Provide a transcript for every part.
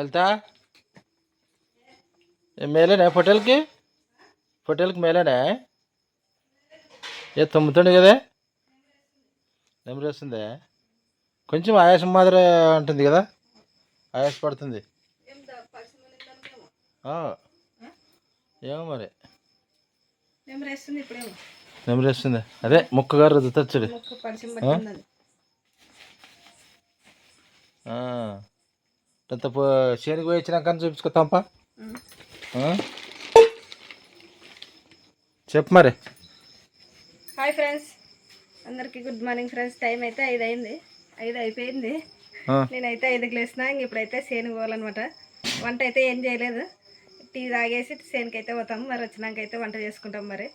ललिता ये मेलेना फोटेल की मेलेना ये తుమ్ముతుంది కదా నెమరు వస్తుంది కొంచెం ఆయాసం మాదిరి ఉంటుంది కదా ఆయాస పడుతుంది ఏమో మరి నెమరు వస్తుంది అదే ముక్కగా రుద్దుతచ్చుడు అంత శనికి పోయి వచ్చినాక చూపించుకోతాంపా చెప్పు మరి. హాయ్ ఫ్రెండ్స్, అందరికీ గుడ్ మార్నింగ్ ఫ్రెండ్స్. టైం అయితే 5 అయింది, 5 అయిపోయింది. నేనైతే 5కి లేసిన. ఇప్పుడైతే సేనుకి పోవాలన్నమాట. వంట అయితే ఏం చేయలేదు, టీ తాగేసి సేనుకి అయితే పోతాము. మరి వచ్చినాక అయితే వంట చేసుకుంటాం. మరి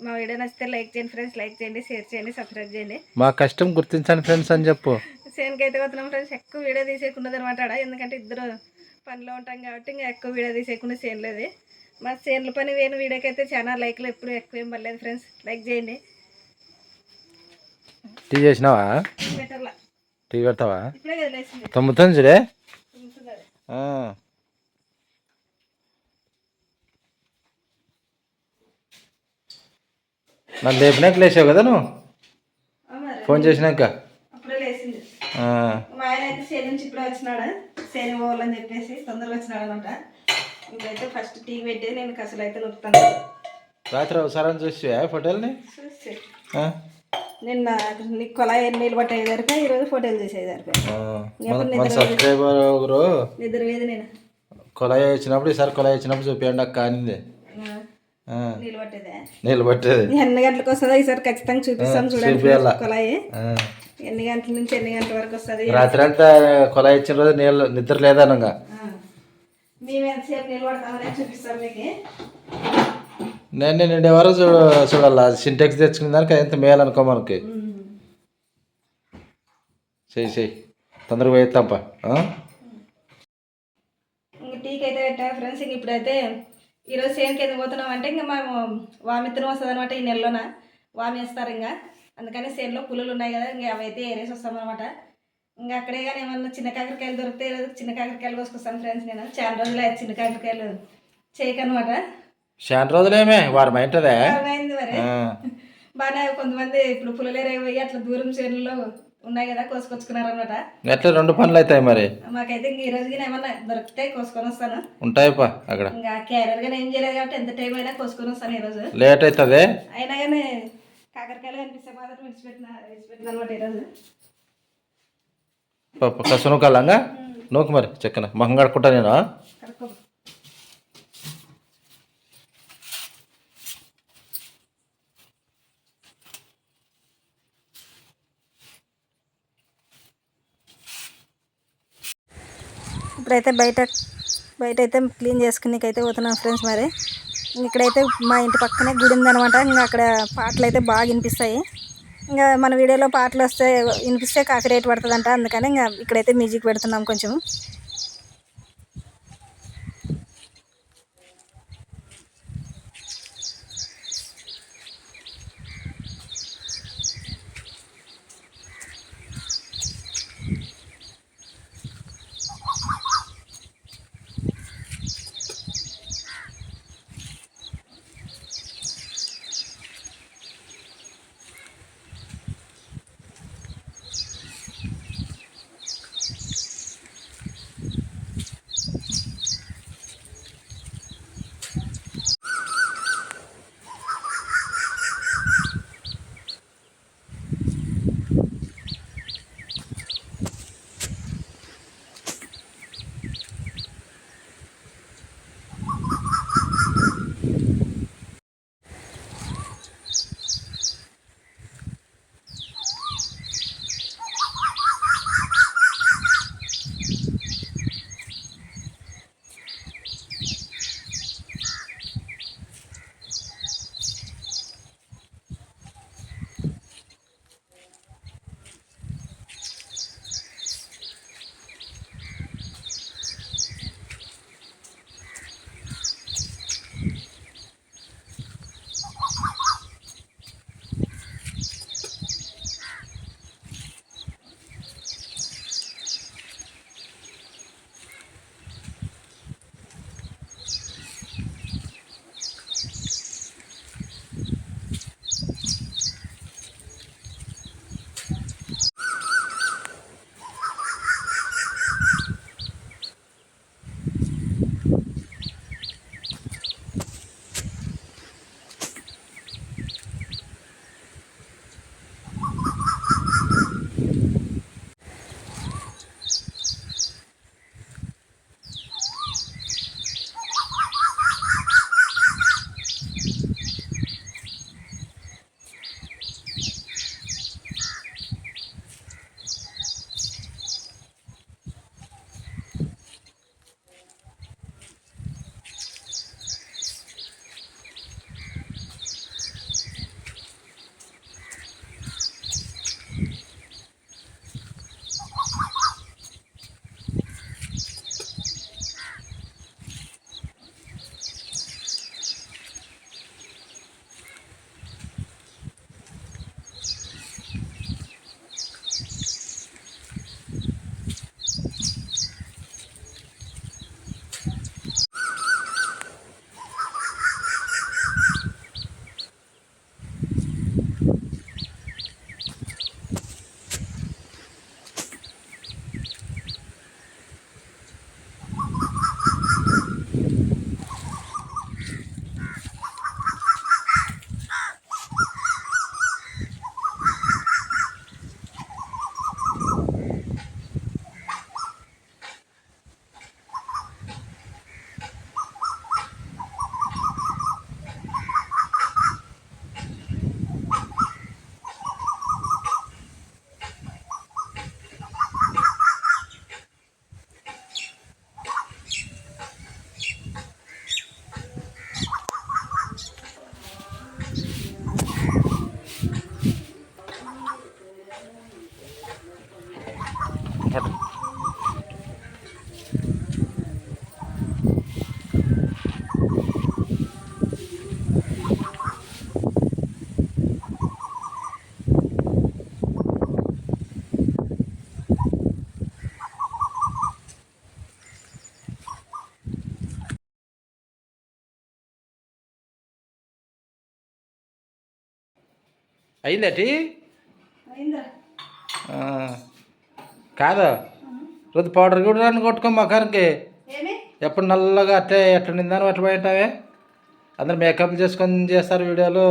మా వీడియో నచ్చితే లైక్ చేయండి ఫ్రెండ్స్, లైక్ చేయండి, షేర్ చేయండి, సబ్స్క్రైబ్ చేయండి. మా కష్టం గుర్తించండి ఫ్రెండ్స్ అని చెప్పు. సేనుకి అయితే పోతున్నాం ఫ్రెండ్స్. ఎక్కువ వీడియో తీసేయకుండా అనమాట, ఎందుకంటే ఇద్దరు పనిలో ఉంటాం కాబట్టి ఇంకా ఎక్కువ వీడియో తీసేయకుండా చేయలేదు. మా చేనుల పని వేను వీడియోకి అయితే చాలా లైక్లు ఎప్పుడు ఎక్కువ ఏం పర్లేదు ఫ్రెండ్స్, లైక్ చేయండి. టీ చేసినావా? టీ పెడతావా? తొమ్మిది చూడే నన్ను లేపినాక లేచావు కదా నువ్వు ఫోన్ చేసినాక. అప్పుడే లేచింది మా ఆయన. అయితే సేను నుంచి ఇప్పుడే వచ్చినాడు, సేను పోవాలని చెప్పేసి తొందరగా వచ్చినాడు అనమాట. ఇప్పుడైతే ఫస్ట్ టీ పెట్టి నేను కసలు అయితే నొక్కుతాను. రాత్రి ఒకసారి చూసి ఫోటోల్ని చూసి నిన్న నీకు కొలాయి నీళ్ళు పట్టేసరికి ఈరోజు ఫోటోలు చేసేసరికి సబ్స్క్రైబర్ ఒకరు నిద్ర వేది. నేను కొలాయి వచ్చినప్పుడు ఈసారి కొలాయి వచ్చినప్పుడు చూపించండి అక్క అనింది. నీళ్ళు పట్టేది ఎన్ని గంటలకు వస్తుందో ఈసారి ఖచ్చితంగా చూపిస్తాను చూడండి. కొలాయి ఎన్ని గంటల నుంచి ఎన్ని గంటల వరకు వస్తుంది? రాత్రి అంతా కొలాయి ఇచ్చిన రోజు నీళ్ళు నిద్ర లేదనగా మేము ఎంతసేపు నీళ్ళు పడతామని చూపిస్తాం మీకు. నేను నిండే వరకు చూడాలా. సింటెక్స్ తెచ్చుకునే దానికి ఎంత మేలు అనుకో మనకి. చెయ్యి తొందరగా పోయిస్తాంపా. ఇంక టీకి అయితే పెట్టా ఫ్రెండ్స్. ఇంక ఇప్పుడైతే ఈరోజు సేన్కి ఎందుకు పోతున్నాం అంటే ఇంకా మేము వామిత్తనం వస్తుంది అనమాట. ఈ నెలలోన వామి వేస్తారు. ఇంకా అందుకని సేన్లో పులులు ఉన్నాయి కదా, ఇంకా అవి అయితే ఏరేసి వస్తామన్నమాట. ఇంకా అక్కడే కానీ ఏమన్నా చిన్న కాకరకాయలు దొరికితే ఈరోజు చిన్న కాకరకాయలు కోసుకొస్తాను ఫ్రెండ్స్. నేను చాలా రోజులు అయితే చిన్న కాకరకాయలు చేయకనమాట. చాలా రోజులేమే వారం అవుతుందా? అయింది మరి. బాగానే కొంతమంది ఇప్పుడు పుల్లలేరే పోయి అట్లా దూరం చేనులో ఉన్నాయి కదా కోసుకొచ్చుకున్నారు అనమాట. ఎట్లా 2 పనులు అవుతాయి మరి. మాకైతే ఇంక ఈ రోజుకి ఏమన్నా దొరికితే కోసుకొని వస్తాను. ఉంటాయిపా అక్కడ. ఇంకా క్యారియర్ గా ఏం చేయలేదు కాబట్టి ఎంత టైం అయినా కోసుకొని వస్తాను. ఈరోజు లేట్ అవుతుంది అయినా కానీ కాకరకాయలు కనిపిస్తే మాత్రం విడిచిపెట్టిన అనమాట ఈరోజు. కసు నూకాలంగా నూకు మరి చెక్కన మొహం కడుక్కుంటా నేను. ఇప్పుడైతే బయట అయితే క్లీన్ చేసుకునేకైతే పోతున్నాం ఫ్రెండ్స్. మరి ఇక్కడైతే మా ఇంటి పక్కనే గుడి ఉందనమాట. ఇంకా అక్కడ పాటలు అయితే బాగా వినిపిస్తాయి. ఇంకా మన వీడియోలో పాటలు వినిపిస్తే కాపీ రైట్ పడుతుందంట. అందుకని ఇంకా ఇక్కడైతే మ్యూజిక్ పెడుతున్నాం కొంచెం. అయిందటి అయిందా? కాదు రుద్దు పౌడర్ కూడా కొట్టుకో మొఖానికి. ఏమి ఎప్పుడు నల్లగా అట్లే ఎట్లా నిందాను అట్లా పోయింటావే. అందరు మేకప్ చేసుకొని చేస్తారు వీడియోలు,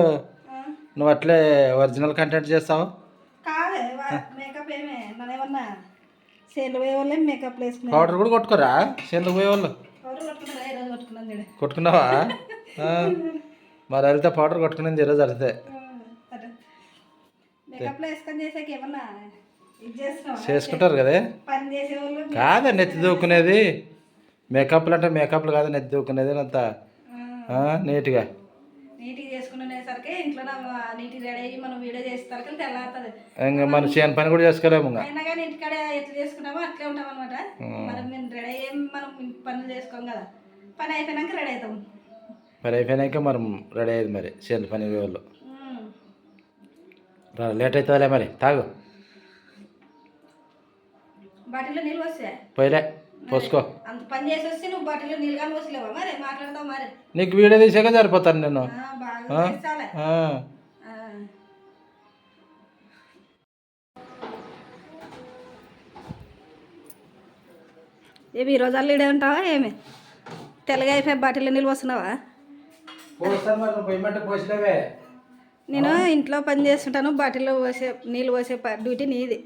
నువ్వు అట్లే ఒరిజినల్ కంటెంట్ చేస్తావు. కాదే మేకప్ ఏమే నన్నేమన్నా సేలు పోయే వాళ్ళే మేకప్ వేసుకున్నా. పౌడర్ కూడా కొట్టుకోరా చేతులకు పోయే వాళ్ళు? పౌడర్ కొట్టుకున్నా, ఈరోజు కొట్టుకున్నాను చూడు. కొట్టుకున్నావా? మరి వెళ్తే పౌడర్ కొట్టుకునేది ఈరోజు అడితే మేకప్లో వేసుకొని చేసాక ఏమన్నా ఇది చేస్తున్నావా? చేసుకుంటారు కదా. పని చేసేవాళ్ళు కాదా నెత్తి దూకునేది మేకప్లు అంటే మేకప్లు కాదు, నెత్తి దూకునేది అంత నీట్గా చేసుకునేసరికి ఇంట్లో నీట్గా రెడీ అయ్యి మనం వీడియో చేసేసరికి తెల్లారుతుంది. ఇంకా మన చేయని పని కూడా చేసుకోలేము. ఇంకా అయినా కానీ ఇంటికాడ ఎట్లా చేసుకున్నామో అట్లే ఉంటాం అనమాట. మనం మేము రెడీ అయ్యి మనం పనులు చేసుకోం కదా, పని అయిపోయినాక రెడీ అవుతాం. మరి అయిపోయినాక మనం రెడీ అయ్యేది మరి చేయని పని వాళ్ళు లేట్ అవుతుందిలే. మరి తాగు, బాటిల్లో నీళ్ళు వస్తాయి పోయిలే పోసుకో. అంత పని చేసి వస్తే నువ్వు బాటిల్లో నీళ్ళు కానీ పోసలేవా? మరి మాట్లాడతావు మరి. నీకు వీడియో తీసాక సరిపోతాను నేను. ఏమి ఈ రోజు అల్లుడే ఉంటావా? ఏమి తెల్లగా అయిపోయి బాటిల్లో నీళ్ళు వస్తున్నావా? నేను ఇంట్లో పని చేస్తుంటాను, బాటిల్లో పోసే నీళ్ళు పోసే డ్యూటీ నీది.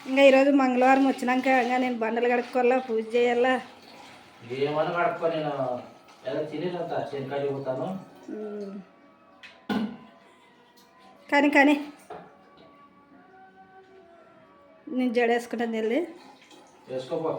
ఇంకా ఈరోజు మంగళవారం వచ్చినాక ఇంకా నేను బండలు కడుక్కోవాలా, పూజ చేయాలా. కానీ నేను జడ వేసుకుంటాను జల్దీ. వేసుకోపో.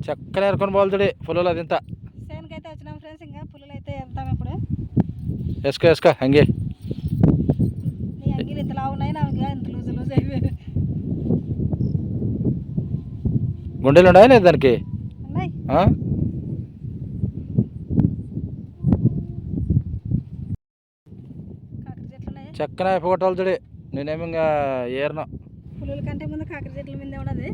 చక్కగా ఏరుకొని పోల్చుడి పుల్లలు అది ఇంత. సేనుకైతే వచ్చినాం ఫ్రెండ్స్, ఇంకా పుల్లలు అయితే వెళ్తాం ఇప్పుడు. వేసుకో అంగి. నీ అంగీలు ఇంతలా ఉన్నాయి, నాకు ఇంత లూజ్ అయిపోయి. గుండెలు ఉన్నాయా లేదు దానికి? ఉన్నాయి. కాకర చెట్లు ఉన్నాయి. చక్కన అయిపోగొట్టాల్చుడి. నేనేమి ఇంకా ఏరను. పుల్లల కంటే ముందు కాకర చెట్ల మీద ఉన్నది.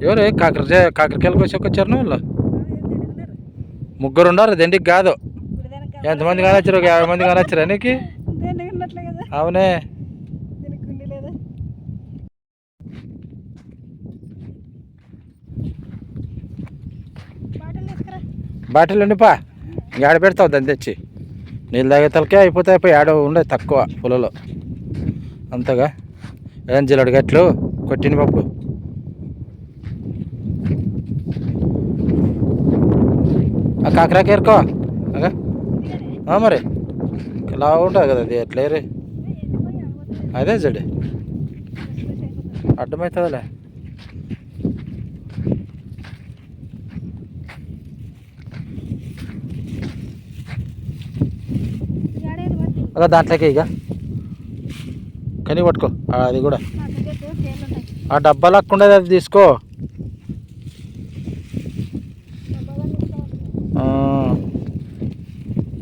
ఎవరు కాకరకాయలు కోసుకొచ్చారు వాళ్ళు? ముగ్గురు ఉన్నారు, దండికి కాదు. ఎంతమంది కానొచ్చారు? ఒక 50 మంది కానొచ్చారా నీకు? అవునే. బాటిల్ ఉండిపా, ఆడ పెడతావు దాన్ని తెచ్చి. నీళ్ళు తాగేతలకే అయిపోతాయి, ఆడ ఉండే తక్కువ పొలంలో అంతగా. ఏం జిల్లడు గట్లు కొట్టిన పప్పు. ఆ కాకరాకి ఏరుకో మరి ఇలా ఉంటుంది కదా అది ఎట్లా ఏరి. అదే జడి అడ్డమవుతుందిలే. అలా దాంట్లోకి ఇక కని పట్టుకో అది కూడా ఆ డబ్బా లాక్కుండా అది తీసుకో.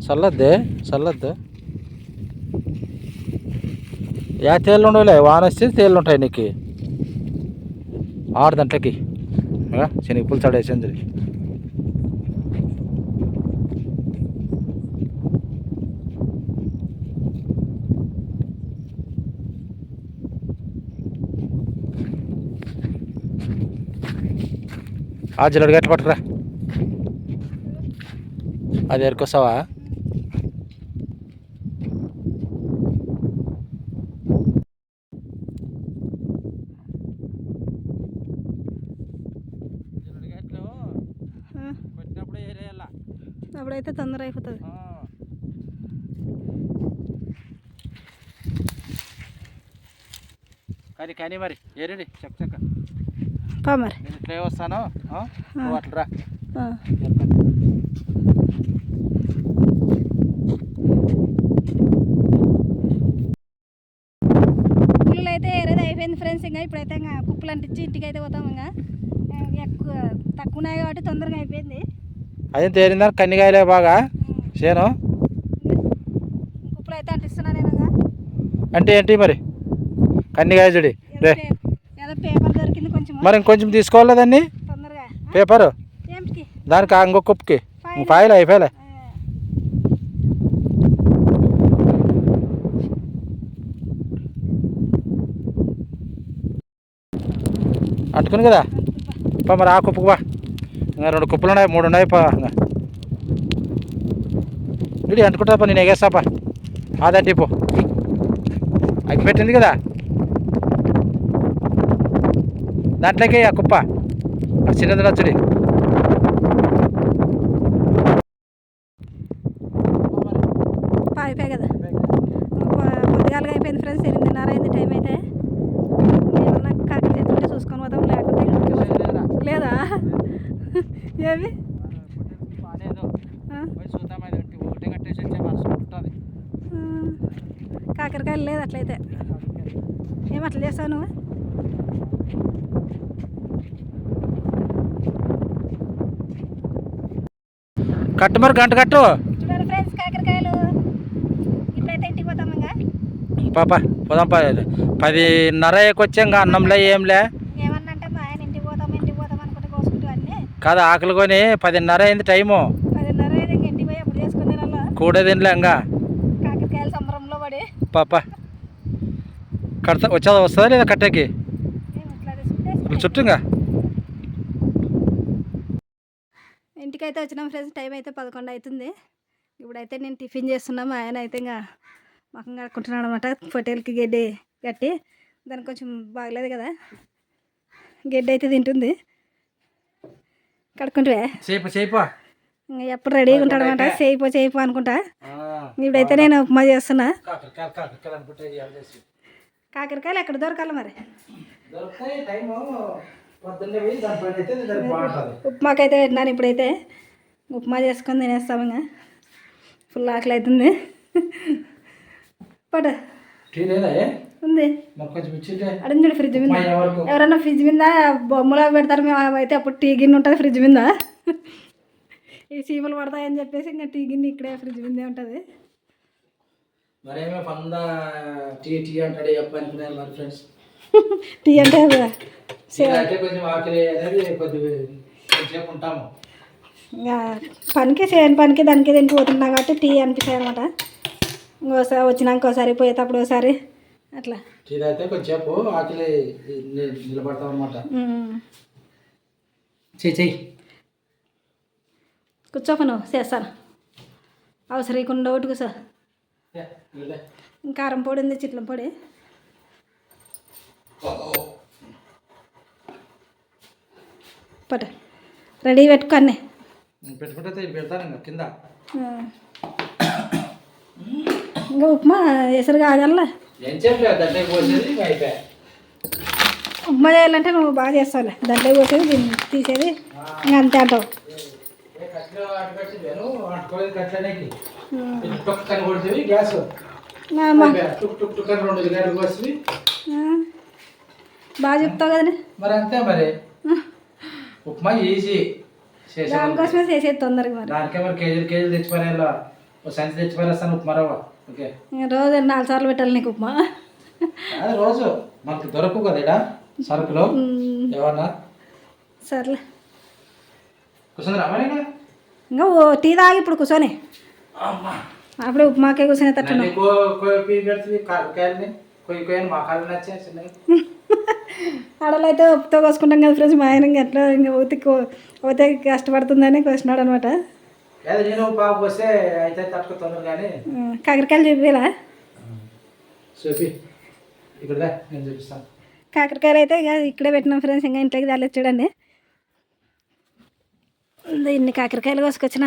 చల్లద్దే చల్లద్దు. తేళ్ళు ఉండవులే, వాన వస్తే తేళ్ళు ఉంటాయి నీకు. ఆరు దాంట్లోకి శనగ పులుసు ఆడేసింది. ఆ జిల్లడు గట్ల పట్టుకురా. అది ఎరుకొస్తావా? అప్పుడైతే తొందర అయిపోతుంది. కానీ మరి ఏరేడి చెక్క పా మరి నేను ఇట్లా వస్తాను నువ్వు అట్లా రా. పుల్లలు అయితే ఏరేది అయిపోయింది ఫ్రెండ్స్. ఇంకా ఇప్పుడైతే ఇంకా కుప్పలు అంటించి ఇంటికి అయితే పోతాం. ఇంకా ఎక్కువ తక్కువ ఉన్నాయి కాబట్టి తొందరగా అయిపోయింది. అదే తేరిందా కన్నికాయలే బాగా చేను. కుప్పలు అయితే అంటిస్తున్నా నేను. అంటే ఏంటి మరి కన్నికాయ చూడి ఏదో పేపర్ దొరికింది కొంచెం. మరి ఇంకొంచెం తీసుకోవాలి దాన్ని తొందరగా పేపరు దానికి ఇంకొక కుప్పకి ఫైల్ అయిపోయలే. అంటుకుని కదా పా మరి ఆ కుప్పకు బా. ఇంకా 2 కుప్పలు ఉన్నాయి 3 ఉన్నాయి పా. ఇడి అంటుకుంటా పా, నేను ఎగేస్తాపా. అదంటే పో అగ్గి పెట్టింది కదా దాంట్లోకి ఆ కుప్ప చిన్నది నచ్చుడి. అయిపోయాయి కదా పొద్దుగాలుగా అయిపోయింది ఫ్రెండ్స్. 8:30 అయింది టైం అయితే. ఏమన్నా కాకి చేస్తుంటే చూసుకొని పోదాం, లేకుంటే లేదా ఏమి కాకరకాయలు లేదు అట్లయితే. ఏమి అట్లా చేస్తావు నువ్వు? కట్టు మరి గంట కట్టు. చూడండి ఫ్రెండ్స్ కాకరకాయలు. ఇప్పుడైతే ఇంటికి పోతాం. ఇంకా పాపా పోదాం పా. 10:30 వచ్చాం. అన్నంలే ఏంలే ఏమన్నా అంటే మా ఆయన ఇంటికి పోతాం అనుకుంటే కోసుకుంటూ అన్నీ కాదు. ఆకలి కొని 10:30 అయింది టైము. 10:30 అయింది. ఇంక ఇంటికి పోయి అప్పుడు చేసుకుని కూడా తినలే ఇంకా. కాకరకాయలు సంబరంలో పడి పాప కడతా వస్తుందా లేదా కట్టకి చుట్టూగా. ఇంటికైతే వచ్చినాం ఫ్రెండ్స్. టైం అయితే 11 అవుతుంది. ఇప్పుడైతే నేను టిఫిన్ చేస్తున్నాం. మా ఆయన అయితే ఇంకా మొఖం కడుక్కుంటున్నాడు అనమాట. పొట్టేలకి గడ్డి కట్టి దానికి కొంచెం బాగలేదు కదా, గడ్డి అయితే తింటుంది. కడుక్కుంటే ఇంకా ఎప్పుడు రెడీగా ఉంటాడు అనమాట. చేయిపో అనుకుంటా. ఇప్పుడైతే నేను ఉప్మా చేస్తున్నా. కాకరకాయలు ఎక్కడ దొరకాలి మరి? ఉప్మాకైతే పెట్టినాను. ఇప్పుడైతే ఉప్మా చేసుకొని తినేస్తాము. ఇంకా ఫుల్ ఆకలి అవుతుంది. పట ఉంది అడుంది ఫ్రిడ్జ్ మీద. ఎవరన్నా ఫ్రిడ్జ్ మీద బొమ్మలా పెడతారు. మేము అయితే అప్పుడు టీ గిన్నె ఉంటుంది ఫ్రిడ్జ్ మీద. ఈ చీమలు పడతాయని చెప్పేసి ఇంకా టీ గిన్నె ఇక్కడే ఫ్రిడ్జ్ మీదే ఉంటుంది. టీ అంటే పనికి చేయని పనికి దానికి దీనికి పోతున్నా కాబట్టి టీ అనిపిస్తాయి అనమాట. ఇంకోసారి వచ్చినాక ఒకసారి పోయేటప్పుడు ఒకసారి అట్లా టీ అయితే కొంచెంసేపు ఆకలి నిలబడతాం అనమాట. చెయ్యి కూర్చోక నువ్వు చేస్తాను. అవసరం ఒకటి కూర్చో. కారం పొడి ఉంది, చిట్లం పొడి. పట రెడీ పెట్టుకోండి. పెట్టుకుంటే పెడతాను ఇంకా కింద. ఇంకా ఉప్మా ఎసరు కాగల ఏం చెప్పలేదు దాంట్లో పోసేది ఇంకా అయిపోయా. ఉప్మా చేయాలంటే నువ్వు బాగా చేస్తావులే, దాంట్లో పోసేది దీన్ని తీసేది ఇంకా అంతే అంటావు. కట్లో అటుపెట్టి నేను అటుకోలేదు కట్లనేకి టుక్ అని కొడుతుంది గ్యాస్ టుక్ టుక్ టుక్ అని 2 గంటలు పోసి బాగా చెప్తావు కదనే. మరి అంతే మరి ఉప్మా ఈజీ దానికోసమే చేసేది తొందరగా. మరి దానికే మరి కేజీలు తెచ్చిపోయినా ఓ సంచి తెచ్చిపోయిస్తాను ఉప్మా రవ్వ. ఓకే రోజు 4 సార్లు పెట్టాలి నీకు ఉప్మా. అదే రోజు మనకు దొరకవు కదా ఇక్కడ సరుకులు ఏమన్నా. సర్లే కూర్చుందిరా అమ్మ నేను ఇంకా టీ తాగి ఇప్పుడు కూర్చొని అప్పుడే ఉప్మాకే కూర్చొని తట్టున్నా. పెడుతుంది కాయలని కొయ్యి మా కాళ్ళు నచ్చే చిన్నగా. ఆడలైతే ఉప్పుతో కోసుకుంటాం కదా ఫ్రెండ్స్. మా ఆయన ఎట్లా ఇంకా పోతే కష్టపడుతుందని కోసినాడు అనమాట. నేను బాబు వస్తే అయితే తట్టుకుతాను కానీ కాకరకాయలు చూపిలా చూపి ఇక్కడ నేను చూపిస్తాను. కాకరకాయలు అయితే ఇక ఇక్కడే పెట్టినాం ఫ్రెండ్స్. ఇంకా ఇంట్లోకి దాలేదు చూడండి. ఇన్ని కాకరకాయలు కోసుకొచ్చిన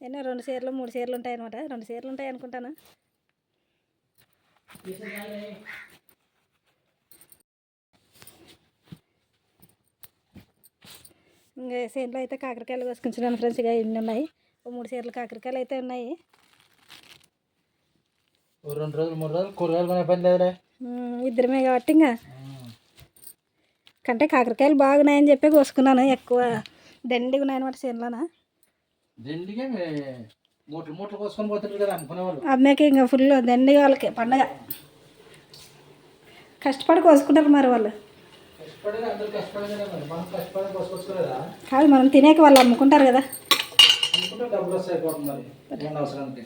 ఎన్నో 2 సేర్లు 3 సేర్లు ఉంటాయి అనమాట. 2 సేర్లు ఉంటాయి అనుకుంటాను. ఇంకా సేర్లు అయితే కాకరకాయలు కోసుకొచ్చినాను ఫ్రెండ్స్. ఇక ఇన్ని ఉన్నాయి. 3 సేర్లు కాకరకాయలు అయితే ఉన్నాయి. 2 రోజులు 3 రోజులు కూరగాయలు కొనే పని లేదులే. ఇద్దరమే కాబట్టి ఇంకా కంటే కాకరకాయలు బాగున్నాయని చెప్పి కోసుకున్నాను. ఎక్కువ దండిగా ఉన్నాయన్నమాట చేనులోన. దండిగా మూటలు మూటలు కోసుకొని పోతారు కదా అనుకునేవాళ్ళు. అమ్మాయికి ఇంకా ఫుల్ దండిగా వాళ్ళకి పండగ. కష్టపడి కోసుకుంటారు మరి వాళ్ళు. కాదు మనం తినేకి వాళ్ళు అమ్ముకుంటారు కదా. డబ్బులు వస్తాయి మరి అవసరానికి.